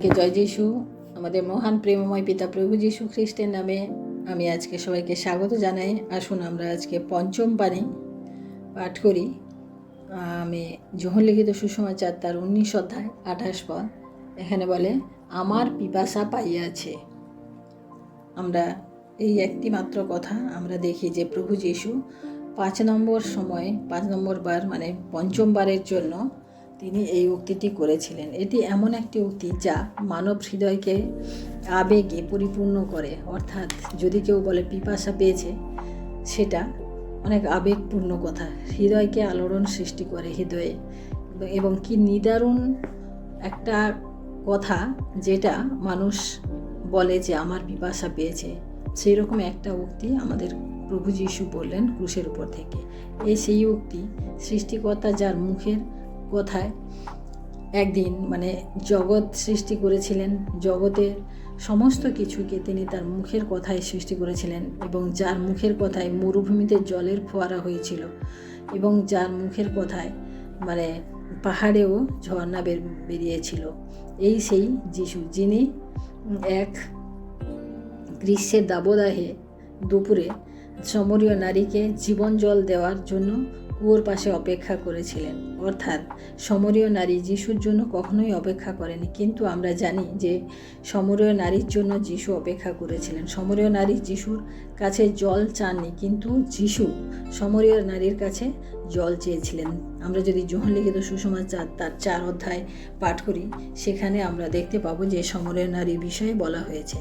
জয় যিশু। আমাদের মহান প্রেমময় পিতা প্রভু যীশু খ্রিস্টের নামে আমি আজকে সবাইকে স্বাগত জানাই। আসুন আমরা আজকে পঞ্চম বাণী পাঠ করি। আমি যোহন লিখিত সুসমাচার তার 19 অধ্যায় 28 পদ। এখানে বলে, আমার পিপাসা পাইয়াছে। আমরা এই একটি মাত্র কথা আমরা দেখি যে প্রভু যীশু 5 নম্বর বার মানে পঞ্চমবারের জন্য তিনি এই উক্তিটি করেছিলেন। এটি এমন একটি উক্তি যা মানব হৃদয়কে আবেগে পরিপূর্ণ করে। অর্থাৎ যদি কেউ বলে পিপাসা পেয়েছে, সেটা অনেক আবেগপূর্ণ কথা, হৃদয়কে আলোড়ন সৃষ্টি করে হৃদয়ে। এবং কি নিদারুণ একটা কথা, যেটা মানুষ বলে যে আমার পিপাসা পেয়েছে। সেই রকম একটা উক্তি আমাদের প্রভু যীশু বললেন ক্রুশের উপর থেকে। সেই উক্তি সৃষ্টিকর্তা যার মুখের কথায় একদিন জগৎ সৃষ্টি করেছিলেন, জগতের সমস্ত কিছুকে তিনি তার মুখের কথায় সৃষ্টি করেছিলেন, এবং যার মুখের কথায় মরুভূমিতে জলের ফোয়ারা হয়েছিল, এবং যার মুখের কথায় পাহাড়েও ঝর্ণা বেরিয়েছিল। সেই যিশু, যিনি এক গ্রীষ্মের দাবদাহে দুপুরে সমরীয় নারীকে জীবন জল দেওয়ার জন্য কুয়োর পাশে অপেক্ষা করেছিলেন। অর্থাৎ সমরীয় নারী যিশুর জন্য কখনোই অপেক্ষা করেনি, কিন্তু আমরা জানি যে সমরীয় নারীর জন্য যিশু অপেক্ষা করেছিলেন। সমরীয় নারী যিশুর কাছে জল চাননি, কিন্তু যিশু সমরীয় নারীর কাছে জল চেয়েছিলেন। আমরা যদি যোহন লিখিত সুসমাচার তার 4 অধ্যায় পাঠ করি, সেখানে আমরা দেখতে পাবো যে সমরীয় নারীর বিষয়ে বলা হয়েছে।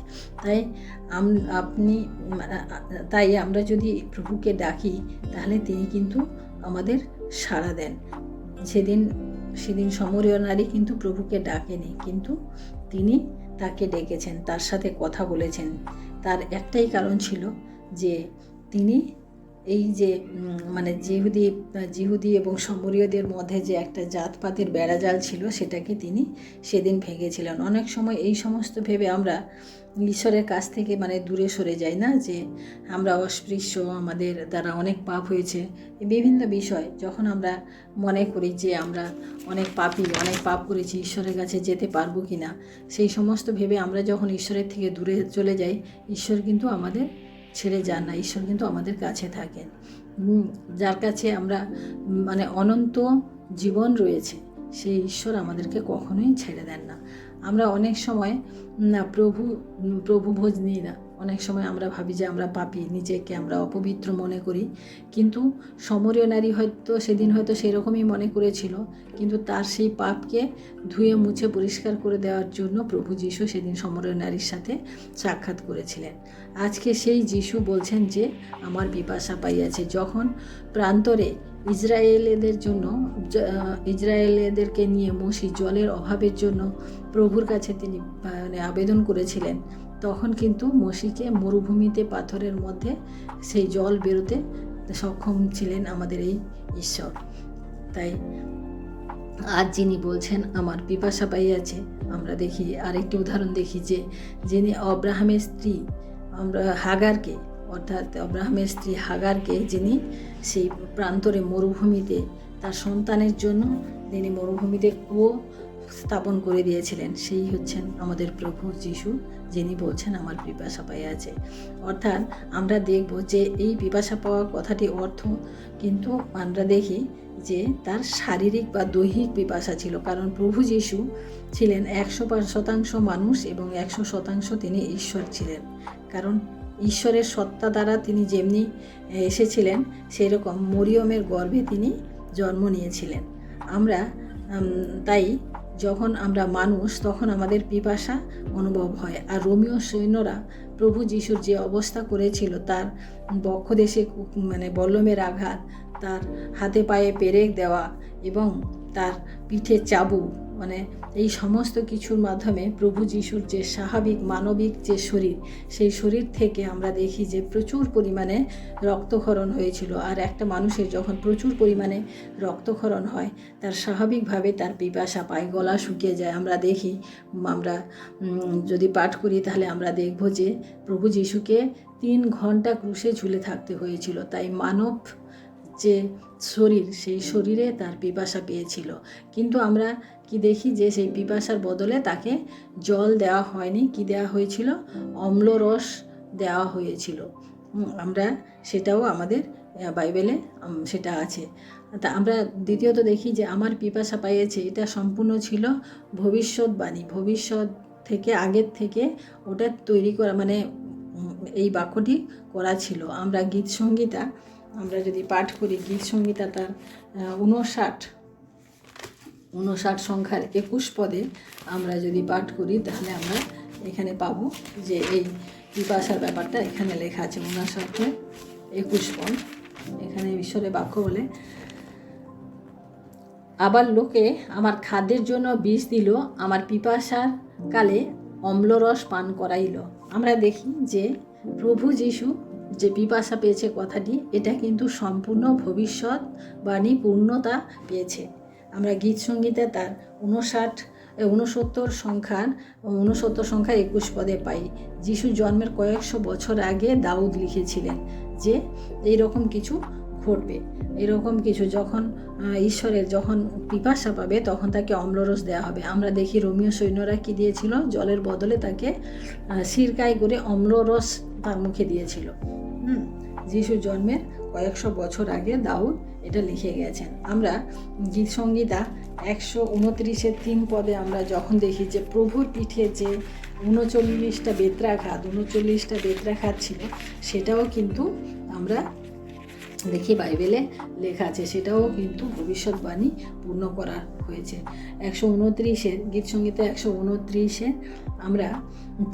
তাই আমরা যদি প্রভুকে ডাকি, তাহলে তিনি কিন্তু আমাদের সাড়া দেন। সেদিন সমরীয় নারী কিন্তু প্রভুকে ডাকেনি, কিন্তু তিনি তাকে ডেকেছেন, তার সাথে কথা বলেছেন। তার একটাই কারণ ছিল যে তিনি এই যে জিহুদি এবং সমরীয়দের মধ্যে যে একটা জাতপাতের বেড়াজাল ছিল, সেটাকে তিনি সেদিন ভেঙেছিলেন। অনেক সময় এই সমস্ত ভেবে আমরা ঈশ্বরের কাছ থেকে দূরে সরে যাই না, যে আমরা অস্পৃশ্য, আমাদের দ্বারা অনেক পাপ হয়েছে। বিভিন্ন বিষয় যখন আমরা মনে করি যে আমরা অনেক পাপ করেছি, ঈশ্বরের কাছে যেতে পারবো কি না, সেই সমস্ত ভেবে আমরা যখন ঈশ্বরের থেকে দূরে চলে যাই, ঈশ্বর কিন্তু আমাদের ছেড়ে যান না। ঈশ্বর কিন্তু আমাদের কাছে থাকেন। যার কাছে আমরা অনন্ত জীবন রয়েছে, সেই ঈশ্বর আমাদেরকে কখনোই ছেড়ে দেন না। আমরা অনেক সময় প্রভু ভোজ নিই না। অনেক সময় আমরা ভাবি যে আমরা পাপী, নিজেকে আমরা অপবিত্র মনে করি। কিন্তু সমরীয় নারী সেদিন হয়তো সেরকমই মনে করেছিল, কিন্তু তার সেই পাপকে ধুয়ে মুছে পরিষ্কার করে দেওয়ার জন্য প্রভু যীশু সেদিন সমরীয় নারীর সাথে সাক্ষাৎ করেছিলেন। আজকে সেই যীশু বলছেন যে আমার পিপাসা পাইয়াছে। যখন প্রান্তরে ইসরায়েলেদেরকে নিয়ে মোশে জলের অভাবের জন্য প্রভুর কাছে তিনি আবেদন করেছিলেন, তখন কিন্তু মোশেকে মরুভূমিতে পাথরের মধ্যে সেই জল বেরোতে সক্ষম ছিলেন আমাদের এই ঈশ্বর। তাই আজ যিনি বলছেন আমার পিপাসা পাইয়াছে, আমরা দেখি আরেকটি উদাহরণ দেখি যে যিনি অব্রাহামের স্ত্রী হাগারকে যিনি সেই প্রান্তরে মরুভূমিতে তার সন্তানের জন্য তিনি মরুভূমিতে কুয়ো স্থাপন করে দিয়েছিলেন, সেই হচ্ছেন আমাদের প্রভু যীশু, যিনি বলছেন আমার পিপাসা পাইয়াছে। অর্থাৎ আমরা দেখব যে এই পিপাসা পাওয়া কথাটির অর্থ কিন্তু আমরা দেখি যে তার শারীরিক বা দৈহিক পিপাসা ছিল। কারণ প্রভু যীশু ছিলেন 100% মানুষ এবং 100% তিনি ঈশ্বর ছিলেন। কারণ ঈশ্বরের সত্তা দ্বারা তিনি যেমনি এসেছিলেন, সেই রকম মরিয়মের গর্ভে তিনি জন্ম নিয়েছিলেন। তাই যখন আমরা মানুষ, তখন আমাদের পিপাসা অনুভব হয়। আর রোমীয় সৈন্যরা প্রভু যীশুর যে অবস্থা করেছিল, তার বক্ষদেশে বল্লমের আঘাত, তার হাতে পায়ে পেরেক দেওয়া এবং তার পিঠে চাবুক, এই সমস্ত কিছুর মাধ্যমে প্রভু যীশুর যে স্বাভাবিক মানবিক যে শরীর, সেই শরীর থেকে আমরা দেখি যে প্রচুর পরিমাণে রক্তক্ষরণ হয়েছিল। আর একটা মানুষের যখন প্রচুর পরিমাণে রক্তক্ষরণ হয়, তার স্বাভাবিকভাবে তার পিপাসা পায়, গলা শুকিয়ে যায়। আমরা যদি পাঠ করি, তাহলে আমরা দেখব যে প্রভু যীশুকে 3 ঘন্টা ক্রুশে ঝুলে থাকতে হয়েছিল। তাই মানব যে শরীর, সেই শরীরে তার পিপাসা পেয়েছিল। কিন্তু আমরা কি দেখি যে সেই পিপাসার বদলে তাকে জল দেওয়া হয়নি, কি দেওয়া হয়েছিল, অম্লরস দেওয়া হয়েছিল। আমরা সেটাও আমাদের বাইবেলে সেটা আছে। তা আমরা দ্বিতীয়ত দেখি যে আমার পিপাসা পাইয়েছে, এটা সম্পূর্ণ ছিল ভবিষ্যৎবাণী, ভবিষ্যৎ থেকে আগের থেকে ওটা তৈরি করা, মানে এই বাক্যটি করা ছিল। আমরা গীত সংগীতা আমরা যদি পাঠ করি, গীত সংগীতা তার 59 সংখ্যার 21 পদে আমরা যদি পাঠ করি, তাহলে আমরা এখানে পাবো যে এই পিপাসার ব্যাপারটা এখানে লেখা আছে। 59-21 পদ এখানে ঈশ্বরের বাক্য বলে, আবার লোকে আমার খাদ্যের জন্য বিষ দিল, আমার পিপাসার কালে অম্লরস পান করাইল। আমরা দেখি যে প্রভু যীশু যে পিপাসা পেয়েছে কথাটি, এটা কিন্তু সম্পূর্ণ ভবিষ্যৎবাণী পূর্ণতা পেয়েছে। আমরা গীত সংগীতে তার 69 সংখ্যার 21 পদে পাই। যীশু জন্মের কয়েকশো বছর আগে দাউদ লিখেছিলেন যে এইরকম কিছু ঘটবে, এরকম কিছু যখন ঈশ্বরের যখন পিপাসা পাবে তখন তাকে অম্লরস দেওয়া হবে। আমরা দেখি রোমীয় সৈন্যরা কি দিয়েছিল, জলের বদলে তাকে সিরকায় করে অম্লরস তার মুখে দিয়েছিল। যীশু জন্মের কয়েকশো বছর আগে দাউদ এটা লিখে গেছেন। আমরা গীত সংগীতা 129-3 পদে আমরা যখন দেখি যে প্রভুর পিঠে যে 39টা বেত্রাঘাত ছিল, সেটাও কিন্তু আমরা দেখি বাইবেলে লেখা আছে, সেটাও কিন্তু ভবিষ্যৎবাণী পূর্ণ করা হয়েছে। 129 গীত সংগীতে 129 আমরা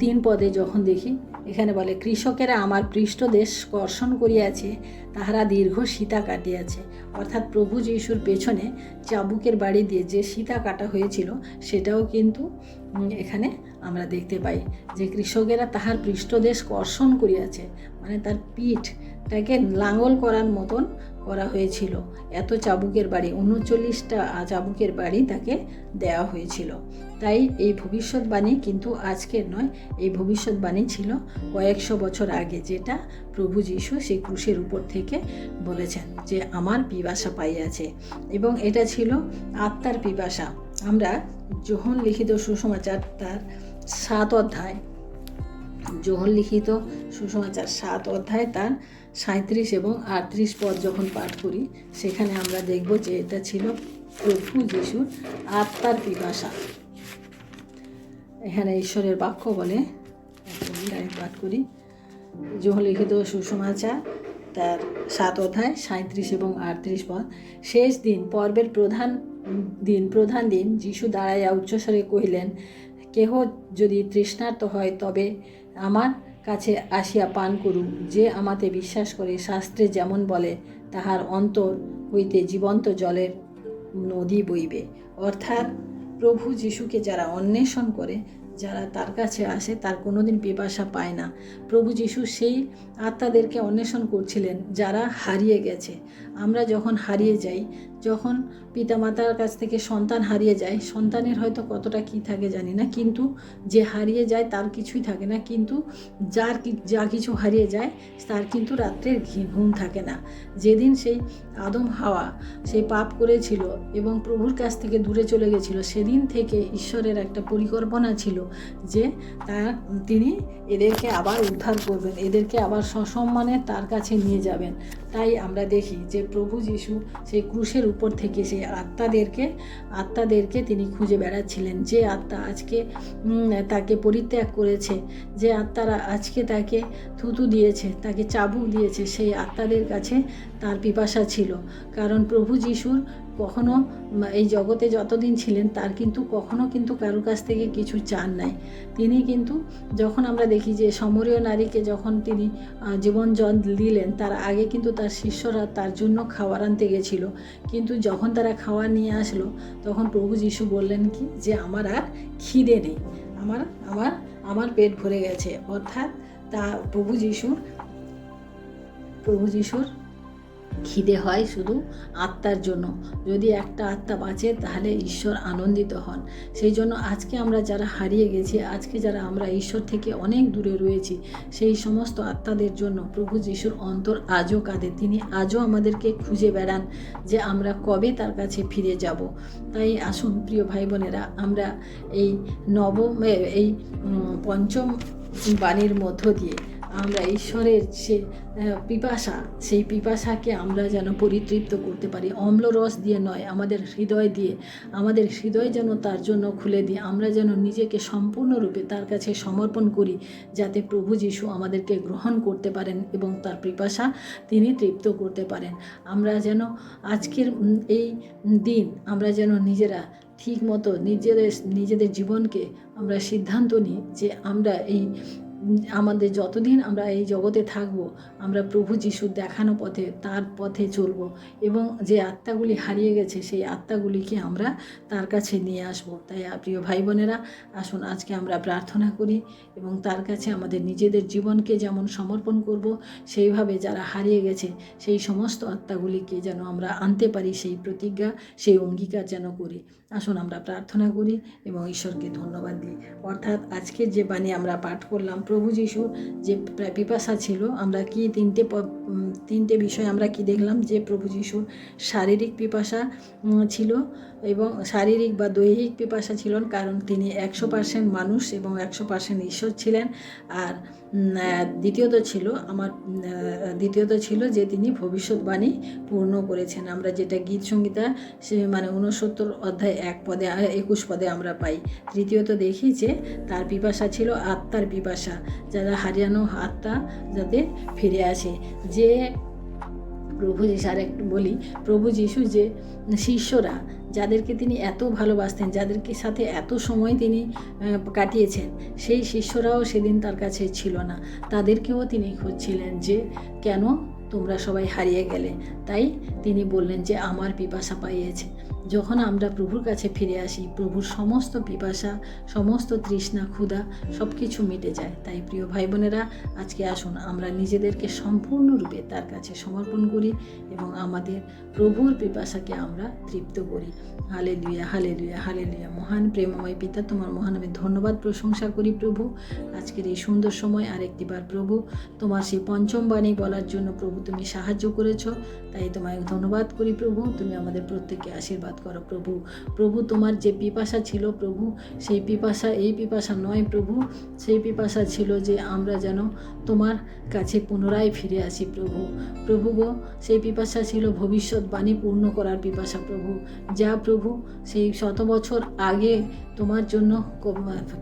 3 পদে যখন দেখি, এখানে বলে, কৃষকেরা আমার পৃষ্ঠদেশ কর্ষণ করিয়াছে, তাহারা দীর্ঘ সীতা কাটিয়াছে। অর্থাৎ প্রভু যীশুর পেছনে চাবুকের বাড়ি দিয়ে যে সীতা কাটা হয়েছিল, সেটাও কিন্তু এখানে আমরা দেখতে পাই যে কৃষকেরা তাহার পৃষ্ঠদেশ কর্ষণ করিয়াছে, মানে তার পিঠটাকে লাঙল করার মতন করা হয়েছিল। এত চাবুকের বাড়ি, 39টা চাবুকের বাড়ি তাকে দেওয়া হয়েছিল। তাই এই ভবিষ্যৎবাণী কিন্তু আজকের নয়, এই ভবিষ্যৎবাণী ছিল কয়েকশো বছর আগে, যেটা প্রভু যীশু সেই ক্রুশের উপর থেকে বলেছেন যে আমার পিপাসা পাইয়াছে, এবং এটা ছিল আত্মার পিপাসা। আমরা যোহন লিখিত সুসমাচার তার 7 অধ্যায়, যোহন লিখিত সুসমাচার 7 অধ্যায় তার 37 এবং 38 পদ যখন পাঠ করি, সেখানে আমরা দেখব যে এটা ছিল প্রভু যীশুর আত্মার পিপাসা। এখানে ঈশ্বরের বাক্য বলে, পাঠ করি, যোহন লিখিত সুসমাচার তার 7 অধ্যায় 37 এবং 38 পদ। শেষ দিন পর্বের প্রধান দিন যীশু দাঁড়াইয়া উচ্চস্বরে কহিলেন, কেহ যদি তৃষ্ণার্ত হয় তবে আমার কাছে আসিয়া পান করুক। যে আমাতে বিশ্বাস করে, শাস্ত্রে যেমন বলে, তাহার অন্তর হইতে জীবন্ত জলের নদী বইবে। অর্থাৎ প্রভু যীশুকে যারা অন্বেষণ করে, যারা তার কাছে আসে, তার কোনোদিন পিপাসা পায় না। প্রভু যীশু সেই আত্মাদেরকে অন্বেষণ করছিলেন যারা হারিয়ে গেছে। আমরা যখন হারিয়ে যাই, যখন পিতামাতার কাছ থেকে সন্তান হারিয়ে যায়, সন্তানের হয়তো কতটা কি থাকে জানি না, কিন্তু যে হারিয়ে যায় তার কিছুই থাকে না, কিন্তু যা কিছু হারিয়ে যায় তার কিন্তু রাত্রের ঘুম থাকে না। যেদিন সেই আদম হাওয়া সেই পাপ করেছিল এবং প্রভুর কাছ থেকে দূরে চলে গেছিল, সেদিন থেকে ঈশ্বরের একটা পরিকল্পনা ছিল যে তিনি এদেরকে আবার উদ্ধার করবেন, এদেরকে আবার সসম্মানে তার কাছে নিয়ে যাবেন। তাই আমরা দেখি যে প্রভু যীশু সেই ক্রুশের উপর থেকে সেই আত্মাদেরকে তিনি খুঁজে বেড়াচ্ছিলেন। যে আত্মা আজকে তাকে পরিত্যাগ করেছে, যে আত্মারা আজকে তাকে থুতু দিয়েছে, তাকে চাবুক দিয়েছে, সেই আত্মাদের কাছে তার পিপাসা ছিল। কারণ প্রভু যীশুর কখনো এই জগতে যতদিন ছিলেন, তার কিন্তু কখনো কিন্তু কারোর কাছ থেকে কিছু চান নাই। তিনি কিন্তু যখন আমরা দেখি যে সমরীয় নারীকে যখন তিনি জীবন জল দিলেন, তার আগে কিন্তু তার শিষ্যরা তার জন্য খাবার আনতে গেছিল, কিন্তু যখন তারা খাবার নিয়ে আসলো, তখন প্রভু যীশু বললেন কি, যে আমার আর খিদে নেই, আমার পেট ভরে গেছে। অর্থাৎ তা প্রভু যিশুর খিদে হয় শুধু আত্মার জন্য। যদি একটা আত্মা বাঁচে তাহলে ঈশ্বর আনন্দিত হন। সেই জন্য আজকে আমরা যারা হারিয়ে গেছি, আজকে যারা আমরা ঈশ্বর থেকে অনেক দূরে রয়েছি, সেই সমস্ত আত্মাদের জন্য প্রভু যিশুর অন্তর আজও কাঁদে। তিনি আজও আমাদেরকে খুঁজে বেড়ান যে আমরা কবে তার কাছে ফিরে যাব। তাই আসুন প্রিয় ভাই বোনেরা, আমরা এই এই পঞ্চম বাণীর মধ্য দিয়ে আমরা ঈশ্বরের যে পিপাসা, সেই পিপাসাকে আমরা যেন পরিতৃপ্ত করতে পারি। অম্লরস দিয়ে নয়, আমাদের হৃদয় দিয়ে, আমাদের হৃদয় যেন তার জন্য খুলে দিই। আমরা যেন নিজেকে সম্পূর্ণরূপে তার কাছে সমর্পণ করি, যাতে প্রভু যিশু আমাদেরকে গ্রহণ করতে পারেন এবং তার পিপাসা তিনি তৃপ্ত করতে পারেন। আমরা যেন আজকের এই দিন আমরা যেন নিজেরা ঠিক মতো নিজেদের জীবনকে আমরা সিদ্ধান্ত নিই যে আমরা আমাদের যতদিন আমরা এই জগতে থাকব, আমরা প্রভু যিশুর দেখানো পথে, তার পথে চলব এবং যে আত্মাগুলি হারিয়ে গেছে সেই আত্মাগুলিকে আমরা তার কাছে নিয়ে আসব। তাই প্রিয় ভাই বোনেরা, আসুন আজকে আমরা প্রার্থনা করি এবং তার কাছে আমাদের নিজেদের জীবনকে যেমন সমর্পণ করব, সেইভাবে যারা হারিয়ে গেছে সেই সমস্ত আত্মাগুলিকে যেন আমরা আনতে পারি, সেই প্রতিজ্ঞা, সেই অঙ্গীকার যেন করি। আসুন আমরা প্রার্থনা করি এবং ঈশ্বরকে ধন্যবাদ দিই। অর্থাৎ আজকের যে বাণী আমরা পাঠ করলাম, প্রভু যিশুর যে পিপাসা ছিল, আমরা কি তিনটে বিষয় আমরা কি দেখলাম, যে প্রভু যিশুর শারীরিক পিপাসা ছিল এবং শারীরিক বা দৈহিক পিপাসা ছিল, কারণ তিনি 100% মানুষ এবং 100% ঈশ্বর ছিলেন। আর দ্বিতীয়ত ছিল যে তিনি ভবিষ্যৎবাণী পূর্ণ করেছেন। আমরা যেটা গীত সংহিতা সে 69 অধ্যায় 21 পদে আমরা পাই। তৃতীয়ত দেখি যে তার পিপাসা ছিল আত্মার পিপাসা, যারা হারিয়ানো আত্মা যাতে ফিরে আসে। যে প্রভু যিশু, আর একটু বলি, প্রভু যিশু যে শিষ্যরা যাদেরকে তিনি এত ভালোবাসতেন, যাদেরকে সাথে এত সময় তিনি কাটিয়েছেন, সেই শিষ্যরাও সেদিন তার কাছে ছিল না। তাদেরকেও তিনি খুঁজছিলেন যে কেন তোমরা সবাই হারিয়ে গেলে। তাই তিনি বললেন যে আমার পিপাসা পাইয়েছে। যখন আমরা প্রভুর কাছে ফিরে আসি, প্রভুর সমস্ত পিপাসা, সমস্ত তৃষ্ণা, ক্ষুধা সব কিছু মিটে যায়। তাই প্রিয় ভাই বোনেরা, আজকে আসুন আমরা নিজেদেরকে সম্পূর্ণরূপে তার কাছে সমর্পণ করি এবং আমাদের প্রভুর পিপাসাকে আমরা তৃপ্ত করি। Hallelujah, hallelujah, hallelujah. মহান প্রেমময় পিতা, তোমার মহান আমি ধন্যবাদ প্রশংসা করি প্রভু, আজকের এই সুন্দর সময় আরেকটিবার প্রভু তোমার সেই পঞ্চম বাণী বলার জন্য প্রভু তুমি সাহায্য করেছো। তাই তোমায় ধন্যবাদ করি প্রভু। তুমি আমাদের প্রত্যেককে আশীর্বাদ করো প্রভু। প্রভু তোমার যে পিপাসা ছিল প্রভু, সেই পিপাসা এই পিপাসা নয় প্রভু, সেই পিপাসা ছিল যে আমরা যেন তোমার কাছে পুনরায় ফিরে আসি প্রভু। প্রভু গো, সেই পিপাসা ছিল ভবিষ্যৎবাণী পূর্ণ করার পিপাসা প্রভু, যা প্রভু সেই 100 বছর আগে তোমার জন্য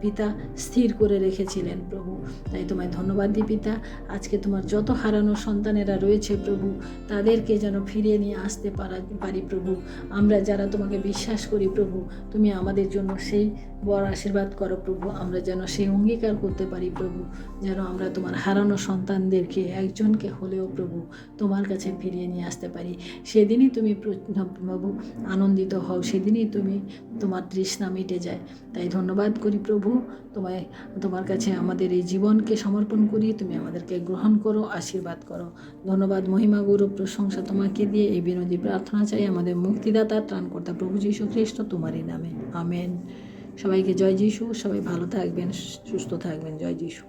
পিতা স্থির করে রেখেছিলেন প্রভু। তাই তোমায় ধন্যবাদ দিই পিতা। আজকে তোমার যত হারানো সন্তানেরা রয়েছে প্রভু, তাদেরকে যেন ফিরিয়ে নিয়ে আসতে পারি প্রভু। আমরা যারা তোমাকে বিশ্বাস করি প্রভু, তুমি আমাদের জন্য সেই বড় আশীর্বাদ করো প্রভু। আমরা যেন সেই অঙ্গীকার করতে পারি প্রভু, যেন আমরা তোমার হারানো সন্তানদেরকে একজনকে হলেও প্রভু তোমার কাছে ফিরিয়ে নিয়ে আসতে পারি। সেদিনই তুমি প্রভু আনন্দিত হও, সেদিনই তুমি তোমার তৃষ্ণা মিটে যায়। তাই ধন্যবাদ করি প্রভু, তোমার কাছে আমাদের এই জীবনকে সমর্পণ করি। তুমি আমাদেরকে গ্রহণ করো, আশীর্বাদ করো। ধন্যবাদ, মহিমা, গৌরব, প্রশংসা তোমাকে দিয়ে এই বিনোদী প্রার্থনা চাই আমাদের মুক্তিদাতা ত্রাণকর্তা প্রভু যীশু খ্রিস্ট তোমারই নামে, আমেন। সবাইকে জয় যিশু। সবাই ভালো থাকবেন, সুস্থ থাকবেন। জয় যিশু।